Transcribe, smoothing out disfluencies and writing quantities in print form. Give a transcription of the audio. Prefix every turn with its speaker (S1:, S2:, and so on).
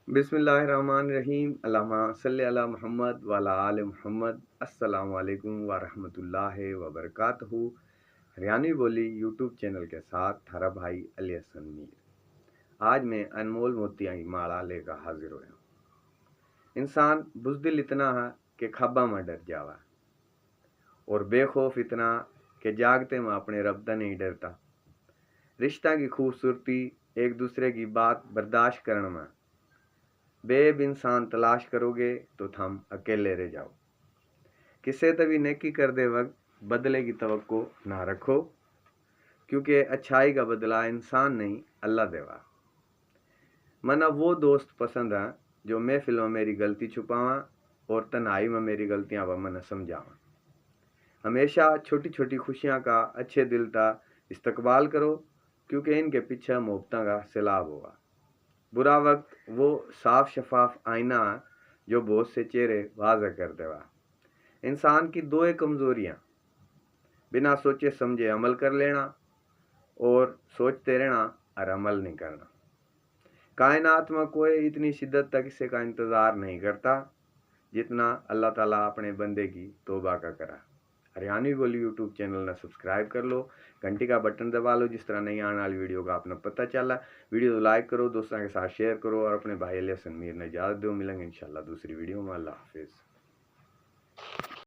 S1: बिस्मिल्लाहिर्रहमानिर्रहीम अल्लाहुम्मा सल्ली अला मुहम्मद व अला आले मुहम्मद। अस्सलामु अलैकुम व रहमतुल्लाहि व बरकातहू। हरियाणवी बोली यूट्यूब चैनल के साथ थारा भाई अली हसन मीर। आज मैं अनमोल मोतियां की माला लेकर हाजिर हुआ। इंसान बुज़दिल इतना है कि खब्बा में डर जावा, और बेखौफ इतना कि जागते में अपने रब्दा नहीं डरता। रिश्ता की खूबसूरती एक दूसरे की बात बर्दाश्त करने में बेब इंसान तलाश करोगे तो थम अकेले रह जाओ। किसे तभी नेकी कर दे वक्त बदले की तवक्को ना रखो, क्योंकि अच्छाई का बदला इंसान नहीं अल्लाह देवा। मना वो दोस्त पसंद है जो महफिल में मेरी गलती छुपावा और तन्हाई में मेरी गलतियां व मन समझावा। हमेशा छोटी छोटी खुशियां का अच्छे दिल का इस्तकबाल करो, क्योंकि इनके पीछे मोहब्बत का सैलाब होगा। बुरा वक्त वो साफ शफाफ आईना है जो बहुत से चेहरे वाज़ह कर देवा। इंसान की दो एक कमज़ोरियाँ: बिना सोचे समझे अमल कर लेना और सोचते रहना और अमल नहीं करना। कायनात में कोई इतनी शिद्दत तक किसी का इंतज़ार नहीं करता जितना अल्लाह ताला अपने बंदे की तौबा का करा। हरियाणवी बोली यूट्यूब चैनल ने सब्सक्राइब कर लो, घंटी का बटन दबा लो, जिस तरह नई आने वाली वीडियो का आपने पता चला। वीडियो लाइक करो, दोस्तों के साथ शेयर करो और अपने भाई अली हसन मीर ने इजाज़त दो। मिलेंगे इंशाल्लाह दूसरी वीडियो में। अल्लाह हाफिज़।